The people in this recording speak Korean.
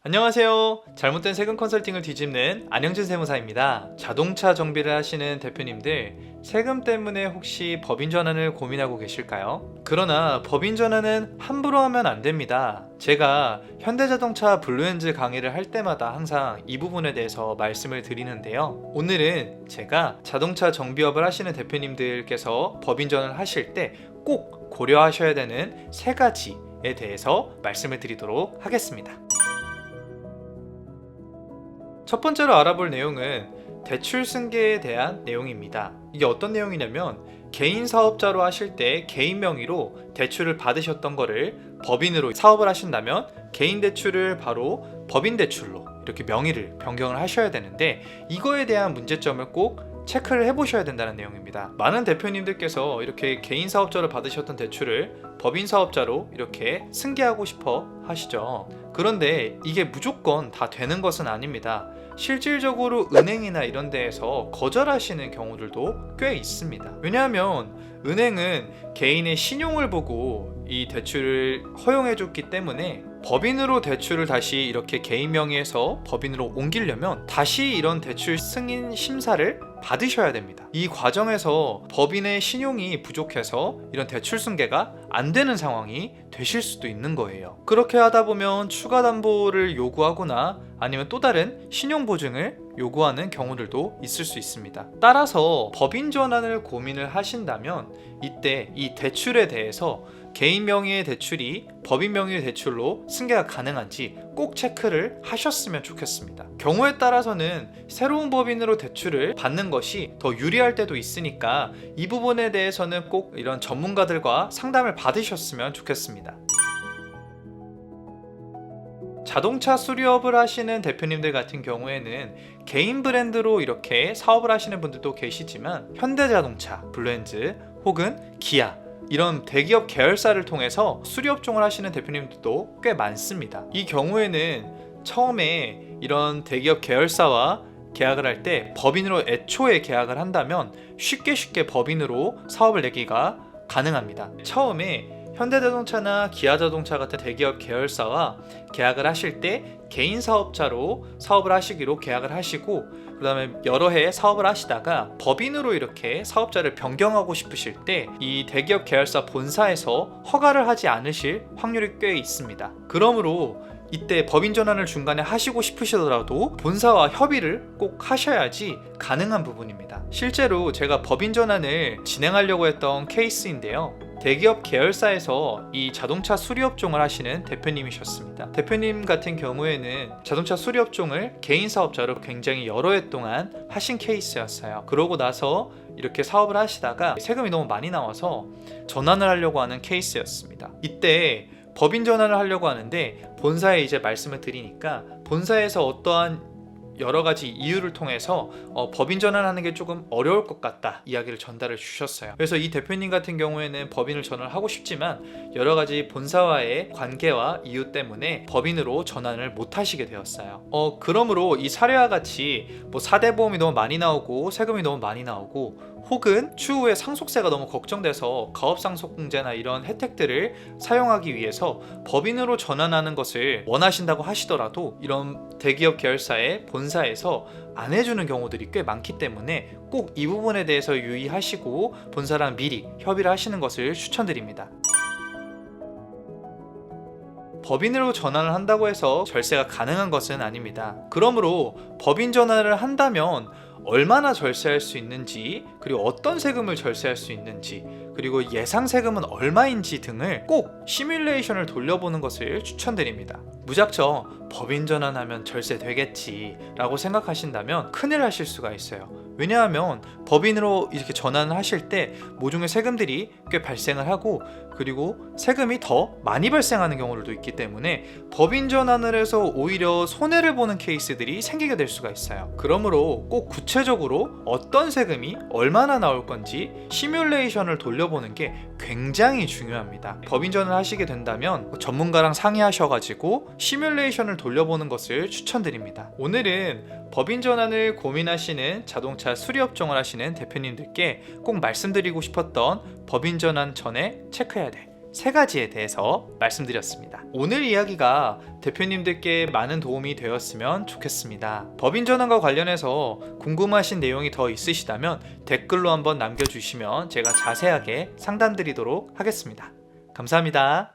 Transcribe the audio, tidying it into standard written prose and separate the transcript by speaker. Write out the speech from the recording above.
Speaker 1: 안녕하세요. 잘못된 세금 컨설팅을 뒤집는 안영진 세무사입니다. 자동차 정비를 하시는 대표님들, 세금 때문에 혹시 법인 전환을 고민하고 계실까요? 그러나 법인 전환은 함부로 하면 안 됩니다. 제가 현대자동차 블루엔즈 강의를 할 때마다 항상 이 부분에 대해서 말씀을 드리는데요. 오늘은 제가 자동차 정비업을 하시는 대표님들께서 법인 전환을 하실 때 꼭 고려하셔야 되는 세 가지에 대해서 말씀을 드리도록 하겠습니다. 첫 번째로 알아볼 내용은 대출 승계에 대한 내용입니다. 이게 어떤 내용이냐면 개인 사업자로 하실 때 개인 명의로 대출을 받으셨던 거를 법인으로 사업을 하신다면 개인 대출을 바로 법인 대출로 이렇게 명의를 변경을 하셔야 되는데, 이거에 대한 문제점을 꼭 체크를 해보셔야 된다는 내용입니다. 많은 대표님들께서 이렇게 개인 사업자로 받으셨던 대출을 법인 사업자로 이렇게 승계하고 싶어 하시죠. 그런데 이게 무조건 다 되는 것은 아닙니다. 실질적으로 은행이나 이런 데에서 거절하시는 경우들도 꽤 있습니다. 왜냐하면 은행은 개인의 신용을 보고 이 대출을 허용해 줬기 때문에 법인으로 대출을 다시 이렇게 개인 명의에서 법인으로 옮기려면 다시 이런 대출 승인 심사를 받으셔야 됩니다. 이 과정에서 법인의 신용이 부족해서 이런 대출 승계가 안 되는 상황이 되실 수도 있는 거예요. 그렇게 하다 보면 추가 담보를 요구하거나 아니면 또 다른 신용 보증을 요구하는 경우들도 있을 수 있습니다. 따라서 법인 전환을 고민을 하신다면 이때 이 대출에 대해서 개인 명의의 대출이 법인 명의의 대출로 승계가 가능한지 꼭 체크를 하셨으면 좋겠습니다. 경우에 따라서는 새로운 법인으로 대출을 받는 것이 더 유리할 때도 있으니까 이 부분에 대해서는 꼭 이런 전문가들과 상담을 받으셨으면 좋겠습니다. 자동차 수리업을 하시는 대표님들 같은 경우에는 개인 브랜드로 이렇게 사업을 하시는 분들도 계시지만 현대자동차, 블루엔즈 혹은 기아 이런 대기업 계열사를 통해서 수리업종을 하시는 대표님들도 꽤 많습니다. 이 경우에는 처음에 이런 대기업 계열사와 계약을 할 때 법인으로 애초에 계약을 한다면 쉽게 법인으로 사업을 내기가 가능합니다. 처음에 현대자동차나 기아자동차 같은 대기업 계열사와 계약을 하실 때 개인 사업자로 사업을 하시기로 계약을 하시고, 그 다음에 여러 해 사업을 하시다가 법인으로 이렇게 사업자를 변경하고 싶으실 때 이 대기업 계열사 본사에서 허가를 하지 않으실 확률이 꽤 있습니다. 그러므로 이때 법인 전환을 중간에 하시고 싶으시더라도 본사와 협의를 꼭 하셔야지 가능한 부분입니다. 실제로 제가 법인 전환을 진행하려고 했던 케이스인데요. 대기업 계열사에서 이 자동차 수리업종을 하시는 대표님이셨습니다. 대표님 같은 경우에는 자동차 수리업종을 개인 사업자로 굉장히 여러 해 동안 하신 케이스였어요. 그러고 나서 이렇게 사업을 하시다가 세금이 너무 많이 나와서 전환을 하려고 하는 케이스였습니다. 이때 법인 전환을 하려고 하는데 본사에 이제 말씀을 드리니까 본사에서 어떠한 여러 가지 이유를 통해서 법인 전환하는 게 조금 어려울 것 같다 이야기를 전달을 주셨어요. 그래서 이 대표님 같은 경우에는 법인을 전환을 하고 싶지만 여러 가지 본사와의 관계와 이유 때문에 법인으로 전환을 못 하시게 되었어요. 그러므로 이 사례와 같이 뭐 4대 보험이 너무 많이 나오고 세금이 너무 많이 나오고 혹은 추후에 상속세가 너무 걱정돼서 가업상속공제나 이런 혜택들을 사용하기 위해서 법인으로 전환하는 것을 원하신다고 하시더라도 이런 대기업 계열사의 본사에서 안 해주는 경우들이 꽤 많기 때문에 꼭 이 부분에 대해서 유의하시고 본사랑 미리 협의를 하시는 것을 추천드립니다. 법인으로 전환을 한다고 해서 절세가 가능한 것은 아닙니다. 그러므로 법인 전환을 한다면 얼마나 절세할 수 있는지, 그리고 어떤 세금을 절세할 수 있는지, 그리고 예상 세금은 얼마인지 등을 꼭 시뮬레이션을 돌려보는 것을 추천드립니다. 무작정 법인 전환하면 절세 되겠지 라고 생각하신다면 큰일 하실 수가 있어요. 왜냐하면 법인으로 이렇게 전환을 하실 때 모종의 세금들이 꽤 발생을 하고, 그리고 세금이 더 많이 발생하는 경우들도 있기 때문에 법인 전환을 해서 오히려 손해를 보는 케이스들이 생기게 될 수가 있어요. 그러므로 꼭 구체적으로 어떤 세금이 얼마나 나올 건지 시뮬레이션을 돌려보는 게 굉장히 중요합니다. 법인 전환을 하시게 된다면 전문가랑 상의하셔가지고 시뮬레이션을 돌려보는 것을 추천드립니다. 오늘은 법인 전환을 고민하시는 자동차 수리업종을 하시는 대표님들께 꼭 말씀드리고 싶었던 법인 전환 전에 체크해야 될 세 가지에 대해서 말씀드렸습니다. 오늘 이야기가 대표님들께 많은 도움이 되었으면 좋겠습니다. 법인 전환과 관련해서 궁금하신 내용이 더 있으시다면 댓글로 한번 남겨주시면 제가 자세하게 상담드리도록 하겠습니다. 감사합니다.